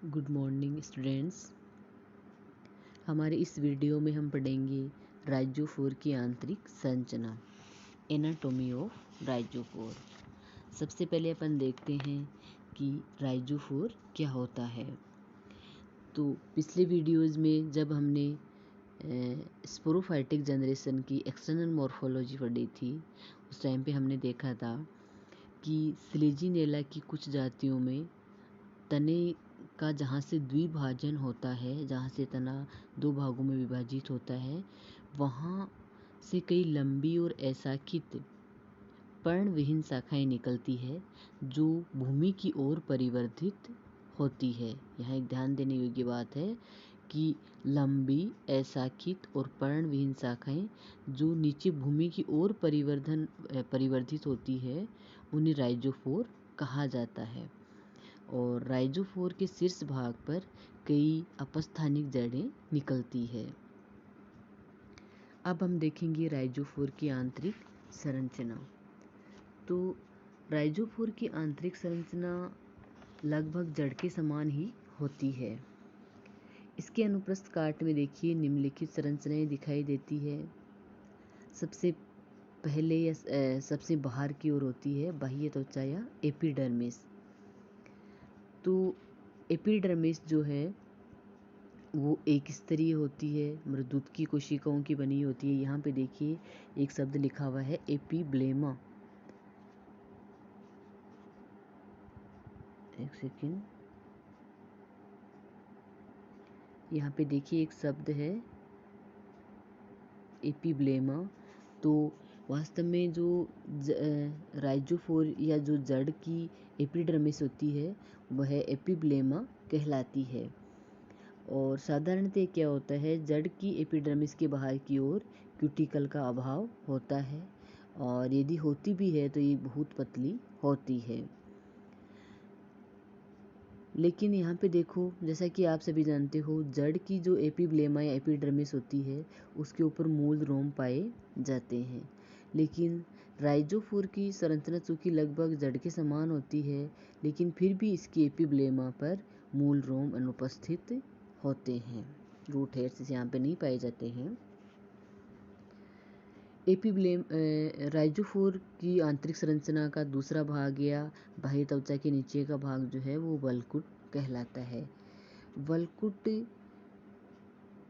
Good morning students. हमारे इस video में हम पढ़ेंगे राइजोफोर की आंतरिक संरचना, एनाटॉमी ऑफ राइजोफोर। सबसे पहले अपन देखते हैं कि राइजोफोर क्या होता है। तो पिछले वीडियोज़ में जब हमने स्पोरोफाइटिक जनरेशन की एक्सटर्नल मॉर्फोलॉजी पढ़ी थी, उस टाइम पे हमने देखा था कि स्लेजिनेला की कुछ जातियों में तने का जहाँ से द्विभाजन होता है, जहाँ से तना दो भागों में विभाजित होता है, वहाँ से कई लंबी और अशाखित पर्णविहीन शाखाएं निकलती है जो भूमि की ओर परिवर्तित होती है। यहाँ एक ध्यान देने योग्य बात है कि लंबी, अशाखित और पर्णविहीन शाखाएं जो नीचे भूमि की ओर परिवर्तित होती है, उन्हें राइजोफोर कहा जाता है। और राइजोफोर के शीर्ष भाग पर कई अपस्थानिक जड़ें निकलती है। अब हम देखेंगे राइजोफोर की आंतरिक संरचना। तो राइजोफोर की आंतरिक संरचना लगभग जड़ के समान ही होती है। इसके अनुप्रस्थ काट में देखिए निम्नलिखित संरचनाएं दिखाई देती है। सबसे पहले या सबसे बाहर की ओर होती है बाह्य त्वचा या एपिडर्मिस। तो एपिडर्मिस जो है वो एक स्तरीय होती है, मृदुत की कोशिकाओं की बनी होती है। यहाँ पे देखिए एक शब्द लिखा हुआ है एपिब्लेमा। एक सेकेंड, यहाँ पे देखिए एक शब्द है एपिब्लेमा। तो वास्तव में जो राइजोफोर या जो जड़ की एपिडर्मिस होती है वह एपिब्लेमा कहलाती है। और साधारणतः क्या होता है, जड़ की एपिडर्मिस के बाहर की ओर क्यूटिकल का अभाव होता है, और यदि होती भी है तो ये बहुत पतली होती है। लेकिन यहाँ पे देखो, जैसा कि आप सभी जानते हो, जड़ की जो एपिब्लेमा या एपिडर्मिस होती है उसके ऊपर मूल रोम पाए जाते हैं। लेकिन राइजोफोर की संरचना चूँकि लगभग जड़ के समान होती है, लेकिन फिर भी इसकी एपिब्लेमा पर मूल रोम अनुपस्थित होते हैं। रूट हेयर्स यहाँ पे नहीं पाए जाते हैं। राइजोफोर की आंतरिक संरचना का दूसरा भाग या बाह्य त्वचा के नीचे का भाग जो है वो वल्कुट कहलाता है। वल्कुट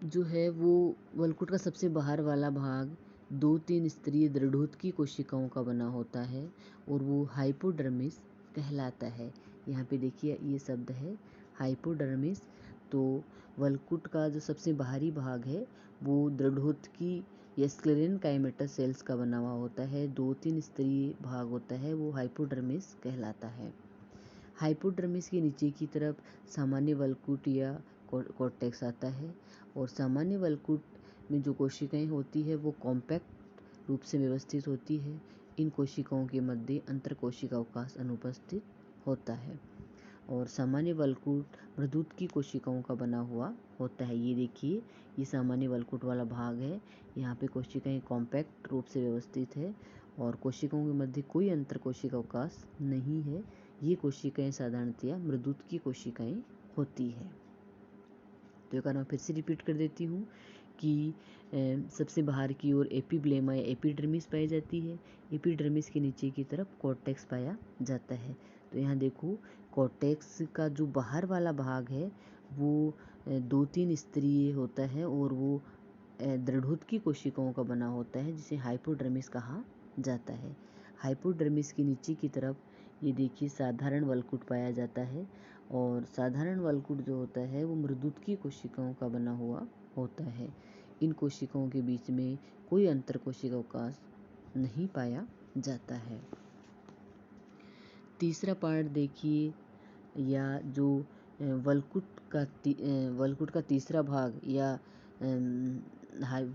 जो है वो वल्कुट का सबसे बाहर वाला भाग 2-3 स्तरीय दृढ़ोत की कोशिकाओं का बना होता है और वो हाइपोडर्मिस कहलाता है। यहाँ पे देखिए ये शब्द है हाइपोडर्मिस। तो वल्कुट का जो सबसे बाहरी भाग है वो दृढ़ोत की या स्क्लेरेनकाइमेटस सेल्स का बना हुआ होता है। 2-3 स्तरीय भाग होता है, वो हाइपोडर्मिस कहलाता है। हाइपोडर्मिस के नीचे की तरफ सामान्य वल्कुट या कॉर्टेक्स आता है, और सामान्य वल्कुट में जो कोशिकाएं होती है वो कॉम्पैक्ट रूप से व्यवस्थित होती है। इन कोशिकाओं के मध्य अंतरकोशिका अवकाश अनुपस्थित होता है, और सामान्य वल्कुट मृदुत की कोशिकाओं का बना हुआ होता है। ये देखिए ये सामान्य वल्कुट वाला भाग है। यहाँ पे कोशिकाएं कॉम्पैक्ट रूप से व्यवस्थित है और कोशिकाओं के मध्य कोई अंतर कोशिका अवकाश नहीं है। ये कोशिकाएं साधारणतया मृदुत की कोशिकाएं होती है। तो एक बार मैं फिर से रिपीट कर देती हूँ कि सबसे बाहर की ओर एपिब्लेमा या एपिडर्मिस पाई जाती है। एपिडर्मिस के नीचे की तरफ कॉर्टेक्स पाया जाता है। तो यहाँ देखो कॉर्टेक्स का जो बाहर वाला भाग है वो 2-3 स्तरीय होता है और वो दृढ़ोत की कोशिकाओं का बना होता है, जिसे हाइपोडर्मिस कहा जाता है। हाइपोडर्मिस के नीचे की तरफ ये देखिए साधारण वल्कुट पाया जाता है, और साधारण वल्कुट जो होता है वो मृदुत की कोशिकाओं का बना हुआ होता है। इन कोशिकाओं के बीच में कोई अंतर कोशिका अवकाश नहीं पाया जाता है। तीसरा पार्ट देखिए, या जो वल्कुट का तीसरा भाग या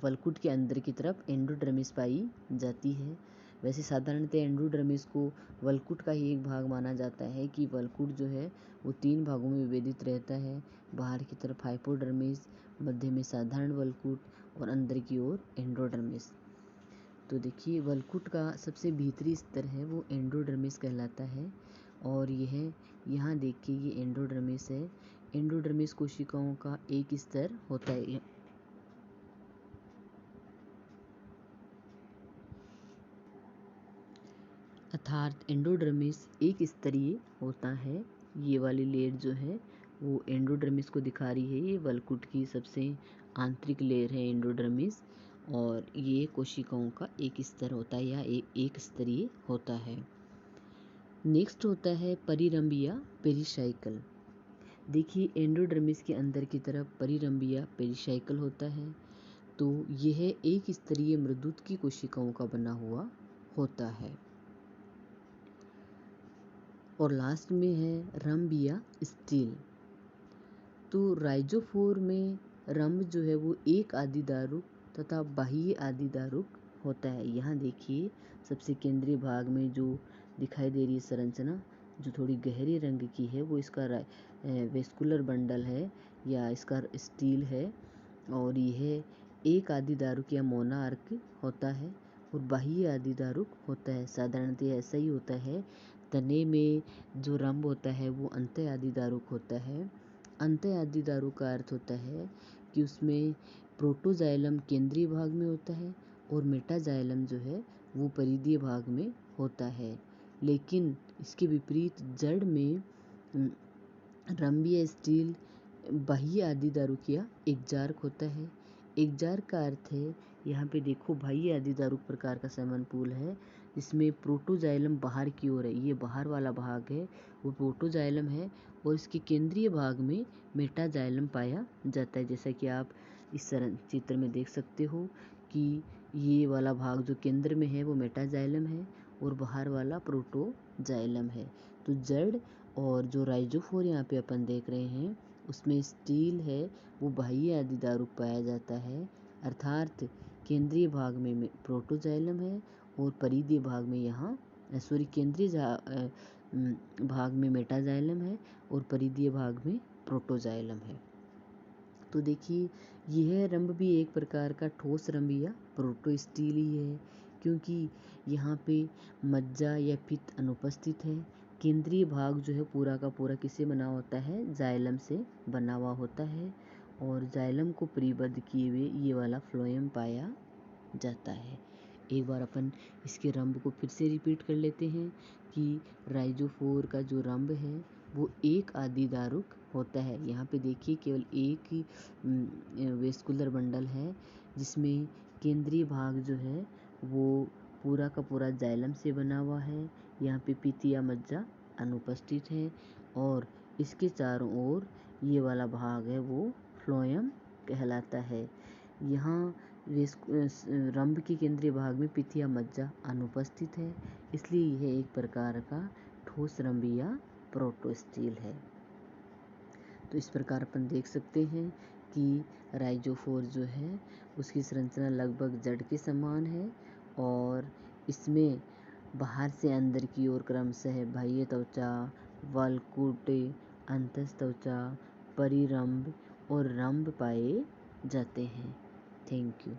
वल्कुट के अंदर की तरफ एंडोडर्मिस पाई जाती है। वैसे साधारणतः एंडोडर्मिस को वल्कुट का ही एक भाग माना जाता है कि वल्कुट जो है वो 3 भागों में विभेदित रहता है। बाहर की तरफ हाइपोडर्मिस, मध्य में साधारण वल्कुट और अंदर की ओर एंडोडर्मिस। तो देखिए वल्कुट का सबसे भीतरी स्तर है वो एंडोडर्मिस कहलाता है, और यह यहाँ देखिए ये एंडोडर्मिस है। एंडोडर्मिस कोशिकाओं का एक स्तर होता है। अर्थात एंडोडर्मिस एक स्तरीय होता है। ये वाली लेयर जो है वो एंडोडर्मिस को दिखा रही है। ये वलकुट की सबसे आंतरिक लेयर है एंडोडर्मिस, और ये कोशिकाओं का एक स्तर होता है या एक स्तरीय होता है। नेक्स्ट होता है परिरंभ या पेरिसाइकल। देखिए एंडोडर्मिस के अंदर की तरफ परिरंभ या पेरिसाइकल होता है, तो यह एक स्तरीय मृदुत की कोशिकाओं का बना हुआ होता है। और लास्ट में है रंभ या स्टील। तो राइजोफोर में रंभ जो है वो एक आदिदारुक तथा बाह्य आदिदारुक होता है। यहाँ देखिए सबसे केंद्रीय भाग में जो दिखाई दे रही है संरचना, जो थोड़ी गहरे रंग की है, वो इसका वेस्कुलर बंडल है या इसका स्टील है। और यह एक आदिदारुक या मोनार्क होता है और बाह्य आदिदारुक होता है। साधारणतः ऐसा ही होता है। तने में जो रंभ होता है वो अंत्य आदिदारुक होता है। अंत्य आदिदारुक का अर्थ होता है कि उसमें प्रोटोजाइलम केंद्रीय भाग में होता है और मेटाजाइलम जो है वो परिधीय भाग में होता है। लेकिन इसके विपरीत जड़ में रंभ या स्टील बाह्य आदिदारुक या एकजारक होता है। एकजारक का अर्थ है, यहाँ पे देखो बाह्य आदिदारुक प्रकार का समूह है जिसमें प्रोटोजाइलम बाहर की ओर है। ये बाहर वाला भाग है वो प्रोटोजाइलम है और इसके केंद्रीय भाग में मेटाजाइलम पाया जाता है। जैसा कि आप इस चित्र में देख सकते हो कि ये वाला भाग जो केंद्र में है वो मेटाजाइलम है और बाहर वाला प्रोटोजाइलम है। तो जड़ और जो राइजोफोर यहाँ पे अपन देख रहे हैं उसमें स्टील है वो बाह्य आदिदारुक पाया जाता है। अर्थात केंद्रीय भाग में प्रोटोजाइलम है और परिधीय भाग में यहाँ केंद्रीय भाग में मेटाजाइलम है और परिधीय भाग में प्रोटोजाइलम है। तो देखिए यह रंभ भी एक प्रकार का ठोस रंभ या प्रोटोस्टील ही है, क्योंकि यहाँ पे मज्जा या पित्त अनुपस्थित है। केंद्रीय भाग जो है पूरा का पूरा किससे बना होता है, जाइलम से बना हुआ होता है और जाइलम को परिबद्ध किए हुए ये वाला फ्लोएम पाया जाता है। एक बार अपन इसके रंभ को फिर से रिपीट कर लेते हैं कि राइजोफोर का जो रंभ है वो एक आदिदारुक होता है। यहाँ पे देखिए केवल एक ही वेस्कुलर बंडल है जिसमें केंद्रीय भाग जो है वो पूरा का पूरा जाइलम से बना हुआ है। यहाँ पे पित्त या मज्जा अनुपस्थित है और इसके चारों ओर ये वाला भाग है वो फ्लोएम कहलाता है। यहाँ रंभ के केंद्रीय भाग में पित्त या मज्जा अनुपस्थित है, इसलिए यह एक प्रकार का ठोस रंभ या प्रोटोस्टील है। तो इस प्रकार अपन देख सकते हैं कि राइजोफोर जो है उसकी संरचना लगभग जड़ के समान है और इसमें बाहर से अंदर की ओर क्रमशः बाह्य त्वचा, वलकुट, अंतःत्वचा, परिरंभ और रंभ पाए जाते हैं। Thank you.